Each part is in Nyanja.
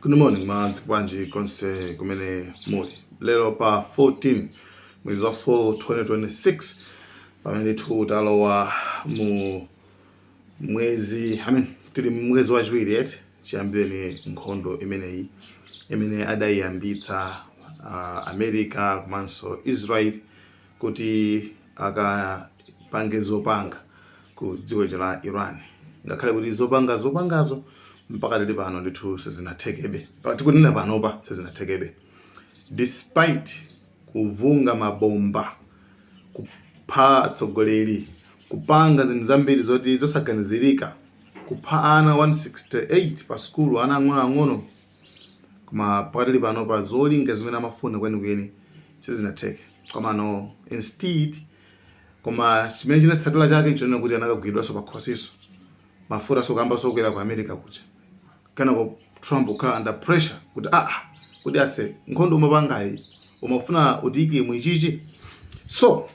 Good morning, manzi kwanji konse kumene muli. Lero pa 14 mwezi wa 4 2026 pamene talowa mu mwezi tili mwezi wachiwiri chiyambireni nkhondo imene adayiyambitsa America komanso Israel kuti akapange zopanga ku dziko la Iran. Ngakhale kuti zopangazo mpaka lero pano ndithu sizinathekebe. Tikunena panopa sizinathekebe. Despite kuvunga mabomba, kupha atsogoleri, kupanga zinthu zambiri zoti zosaganizirika, kupha ana 168 pa skulu, ana ang'ono koma pakati lero panopa zolinga zimene amafuna kwenikweni sizinatheke. Komano instead koma chimene chinatsatira chake nchonena kuti anakagwidwanso pa khosiso. Mafuta sokamba sokwera ku America kucha. Kana ko Trump ukhala under pressure kuti ase nkhondo umapangayi umafuna utiki mwichichi. So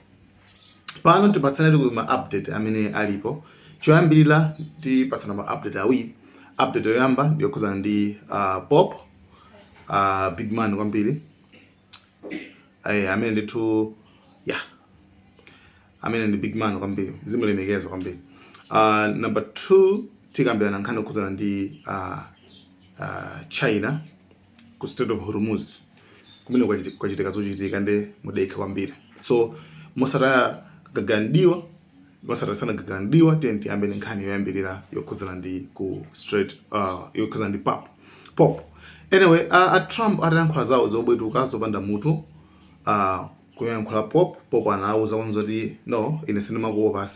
pano tipatsana ku ma update amene alipo. Choyambirira tipatsana ma update awiri. Update yoyamba ndiyokhuzana ndi Pop big man kwambiri. Amene ndithu amene ndi big man kwambiri. Zimulemekeza kwambiri. Number 2 tikambirana nkhani yokhuzana ndi China ku Strait of Hormuz kumene kwachitika zochitika ndi mudekha kwambiri. So mosataya gagandiwa tenti ambene nkhani yoyambirira yokhuzana ndi ku Strait yokhuzana ndi Pop. Anyway, Trump atayankhula zawo zobwetuka zopanda mutu kuyankhula Pop anawuza kuti no, ine sindimakuopa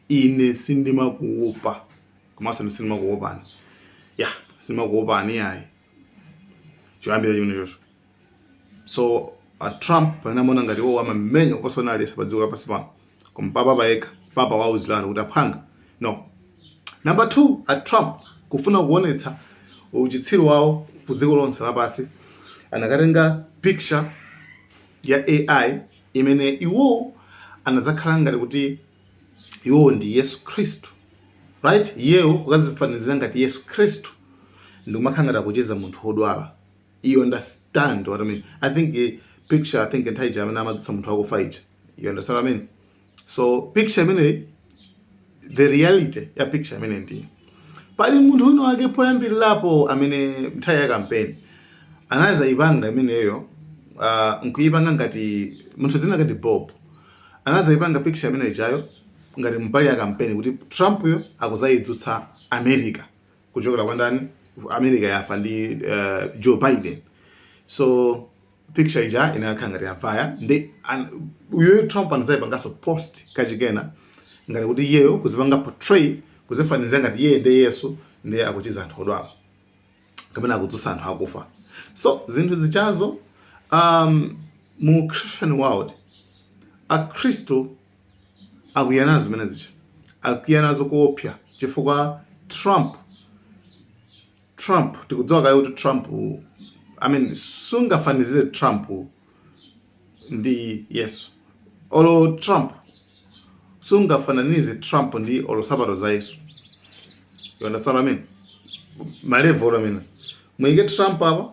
ine sindimakuopa komanso sindimakuopani. Sindimakuopani yayi. Choyambira chimene. So Trump panamona ngati amamenya personally sapadziko lapasi pano. Koma papa wauzilana kuti aphanga. No. Number 2, Trump kufuna kuonetsa uchitsiru wawo ku dziko lonse lapasi anakatenga picture ya AI imene iwo anadzakhala ngati kuti iwo ndi Yesu Kristu. Right? Yeo kukazifanizira ngati Yesu Kristu ndikumakhala kuchiza munthu odwala. You understand what I mean? I think picture entaija amene amadutsa munthu akufa ija. You understand what I mean? So picture imene, the reality ya picture imene ndi pali munthu uno wake poyambirirapo amene nthawi ya campaign anaza ipanga imeneyo nkuyipanga ngati munthu dzina ngati Bob anaza ipanga picture imene ijayo ngati mbali ya campaign kuti Trump yo akuzayidzutsa America kuchokera kwa ndani America yafa ndi Joe Biden. So picture ija inakhala ngati yafaya ndi uyo Trump anazayipangaso post kachikena ngati kuti yeyo kuzipanga portray kuzifanizira ngati yeye ndi Yesu ndiye akuchiza anthu odwala kapena akudzutsa anthu akufa. So zinthu zichazo mu Christian world Akristu akuyanazo zimene zicha akuyanazo kuopsa chifukwa Trump tikudziwa kayo kuti Trump sungafanizire Trump ndi Yesu. Olo Trump sungafananize Trump ndi sabato za Yesu. You understand what I mean? Malevel I mean. Mwike Trump apa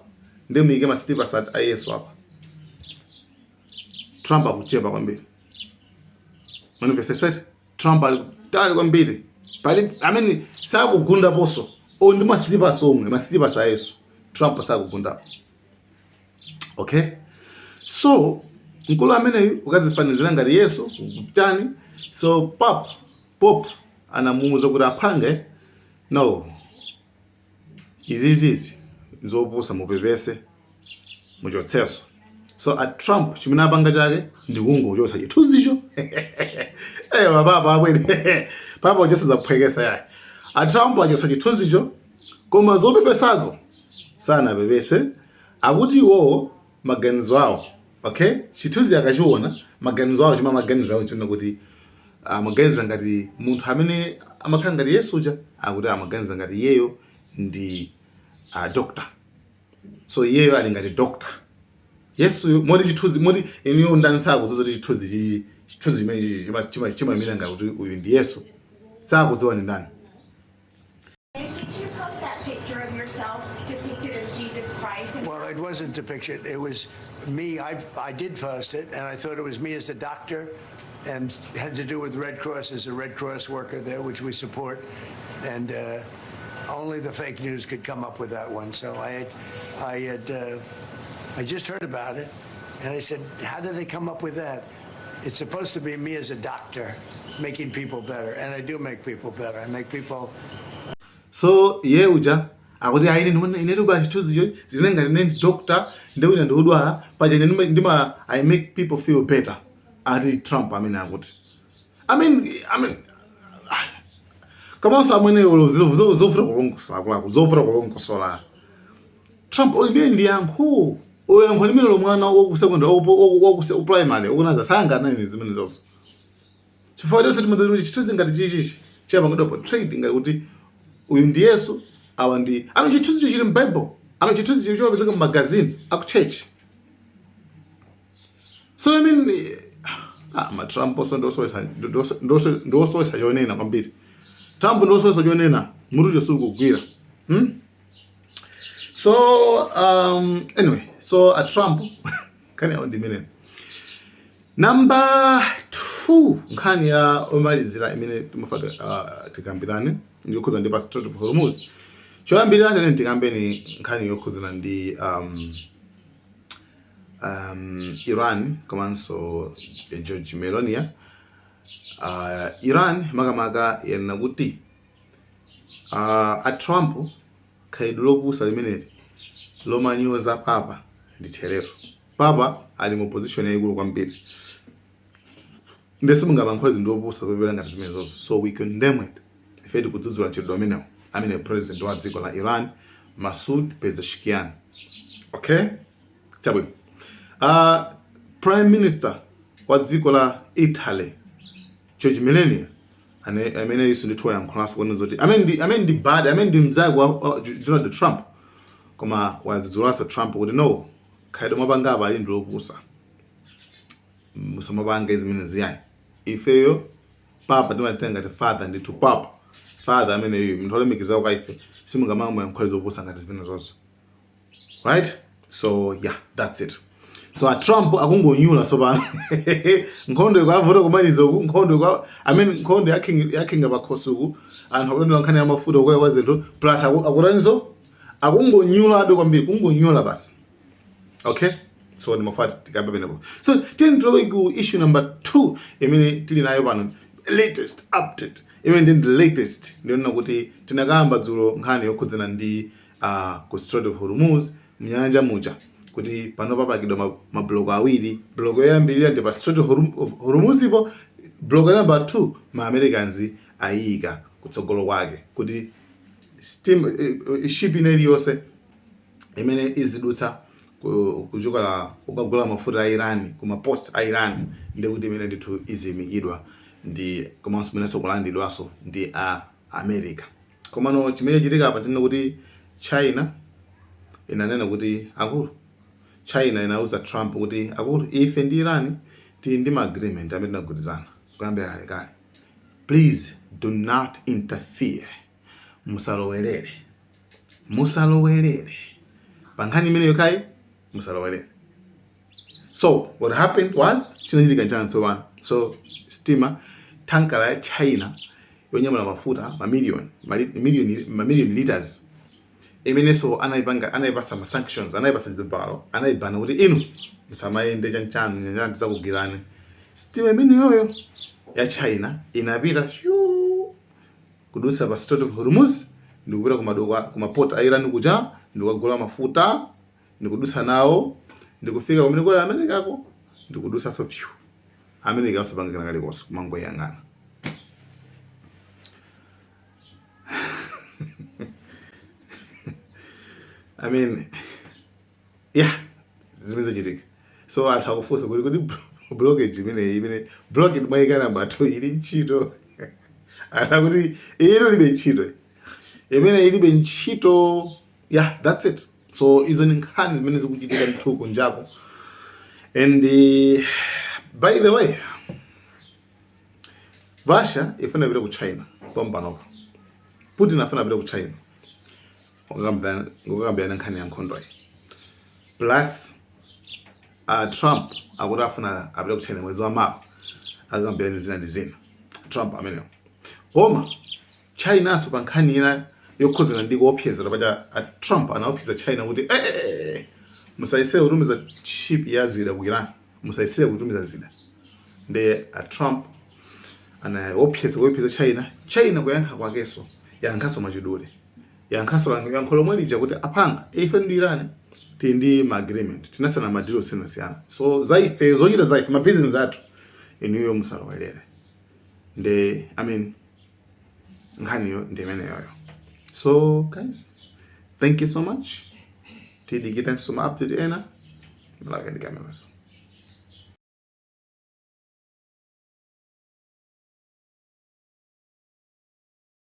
ndi mwike maslippers a Yesu apa. Trump akuchepa kwambiri. Manifested Trump ali kwambiri. Pali sakugunda poso. Ndi maslippers omwe, maslippers a Yesu. Trump sakugunda. Okay? So nkulu amene ukazifanizira ngati Yesu kutani. So Pop anamuuza kuti aphange no. Izizi zopusa mupepese muchotseso. So Trump chimene apanga chake ndi kungochosa chithunzicho. Baba abwene. Papa uchosa kuphwekesa yake. Trump achosa chithunzicho koma zopepesazo sana pepese akuti iwo maganizo awo. Okay? Chithunzi akachiona maganizo awo chima maganizo awo china kuti amaganiza ngati munthu amene amakhala ngati Yesu uja akuti amaganiza ngati yeyo ndi doctor. So yeyo ali ngati doctor. Yesu modi chithunzi modi eniyo ndanisa kuzoza chithunzi imene chimamira ngati kuti uyu ndi Yesu sakudziwa ni ndani. yourself depicted as Jesus Christ? Well, it wasn't depicted. It was me. I did post it, and I thought it was me as a doctor, and had to do with Red Cross as a Red Cross worker there, which we support. And only the fake news could come up with that one. So I just heard about it, and I said, how did they come up with that? It's supposed to be me as a doctor making people better, and I do make people better. I make people. So uja akuti aine ine ba chituziyo zinenga ine doctor ndewina ndodwala paje ndima I make people feel better. Ari Trump amene akuti I mean kama samene zofura kulongosola kulako zofura kulongosola Trump olibe ndi yankho oyankho limene lo mwana wo secondary wo primary ukunaza sanga nani zimene zonse chifukwa chonse timadzati chituzi ngati chichi chapa ngodopo trade ngati kuti uyu ndi Yesu awa ndi chituzi chili mu Bible chituzi chili chopezeka mu magazine aku church. So I mean ma Trump also ndosowesa yonena kwambiri. Trump ndosowesa yonena murujo sukugwira. So anyway, so a Trump kani on the minute. Number 2 nkhani ya omalizira imene tumafaka tikambirane ndikukhuza ndi pa Strait of Hormuz. Choyambirira tene tikambeni nkhani yokhuzana ndi Iran komanso George Melonia. Iran makamaka yana kuti a Trump khaidwe lopusa limene lomanyoza papa ndi Therero. Papa ali mu position yayikulu kwambiri. Ndesimungabankhwezi ndobusa kwebela ngati zimene zonse. So we condemn it. Ifedi kudzudzula chidwi amenewo. Amene president wa dziko la Iran Masoud Pezeshkian. Okay? Chabwino. Prime Minister wa dziko la Italy George Melania amene yesu ndithu yankhulaso kwene zoti amene ndi bad amene ndi mdzako wa Donald Trump koma wadzudzulaso Trump kuti no khaidwe mapanga apa ali ndilopusa musamapanga izimene ziyayi ifeyo papa timatenga ti father ndithu papa father amene yuyu munthu olemekeza kwa ife simungamamwe yankhwezi zopusa ngati zimene zonse. Right? So yeah, that's it. So a Trump akungonyula sobana nkhondo ikavota kumaliza uku nkhondo nkhondo yakhinga bakhosuku anthu akulendera nkhani ya mafuta kwa zinthu plus akutanizo akungonyula abe kwambiri kungonyula basi. Okay? So ni mafati tikabe benepo. So tendro iku issue number 2 imene tili nayo pano latest update. Imene ndi the latest ndiona kuti tinakamba dzulo nkhani yokhudzana ndi ku Strait of Hormuz mnyanja muja. Kuti pano papakidwa mablogo awiri blogo yoyambirira ndi pa Strait of Hormuz ipo blogo number 2 ma Americans ayika kutsogolo kwake kuti ship ineli yonse imene izidutsa kuchokera kukagula mafuta a Iran kuma ports a Iran ndi kuti imene ndithu izimikidwa ndi komanso imenenso kulandidwaso ndi a America. Komano chimene chitika apa tinena kuti China inanena kuti akulu China inauza Trump kuti akulu ife ndi Iran tili ndi agreement amene tinagwirizana kuyambira kale. Please do not interfere. Musalowelere pankhani imene yokai musalowelere. So what happened was chinachitika njani tsopano. So steamer tanker ya China yonyamula mafuta million liters imeneso anaipasa ma sanctions anaipasa zibalo anaibana kuti inu msamaende chanchani njani zakugirani. Steamer imene yoyo ya China inapita kudusa pa Strait of Hormuz ndikupita kuma port a Iran kuja ndikugula mafuta ndikudusa nawo ndikufika kumene kwa America ko ndikudusa so few America wasapangana kale koso mango yangana. I mean, yeah, zimeze chitika. So atakufusa kuti blockage imene blockage mayikana mato ili ntchito. Ana kuti ilo libe ntchito. Imene ilibe ntchito. Yeah, that's it. So izo ni nkhani zimene zikuchitika nthu kunjako. And by the way, Russia ifuna kupita ku China pambanopa. Putin afuna kupita ku China. ngokukambirana nkhani ya nkhondo plus Trump akuti afuna apite ku China mwezi wa Mawa akukambirana zina ndi zina Trump ameneyo koma China so pa nkhani ina yokhuzana ndi kuopseza paja Trump anaopseza China kuti musayesere kutumiza chip ya zida ku Iran musayesere kutumiza zida nde Trump anaopseza China kuyankha kwakeso yankhaso machidule yankho lomwe lija kuti apanga ife ndi Iran tindi ma agreement tinasana madilo siyana so zaife zochita zaife ma business athu inuyo musalowelere nde nkhaniyo ndi imeneyoyo. So guys, thank you so much tidikitenso ma update ena mlaka ndi cameras.